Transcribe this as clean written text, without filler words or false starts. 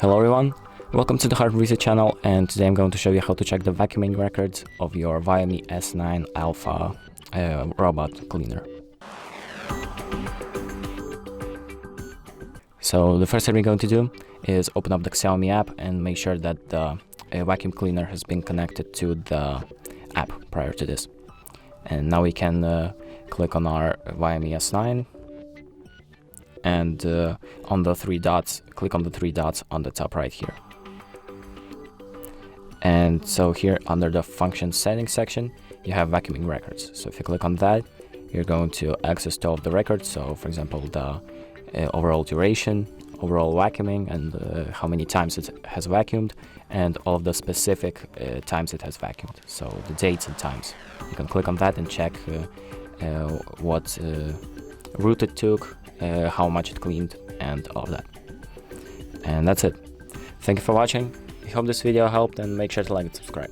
Hello everyone, welcome to the HardReset channel, and today I'm going to show you how to check the vacuuming records of your VIOMI S9 Alpha robot cleaner. So the first thing we're going to do is open up the Xiaomi app and make sure that the vacuum cleaner has been connected to the app prior to this. And now we can click on our VIOMI S9 and on the three dots, click on the three dots on the top right here. And so here under the function settings section, you have vacuuming records. So if you click on that, you're going to access to all of the records. So for example, the overall duration, overall vacuuming, and how many times it has vacuumed, and all of the specific times it has vacuumed. So the dates and times. You can click on that and check what route it took, how much it cleaned, and all of that. And that's it. Thank you for watching. I hope this video helped, and make sure to like and subscribe.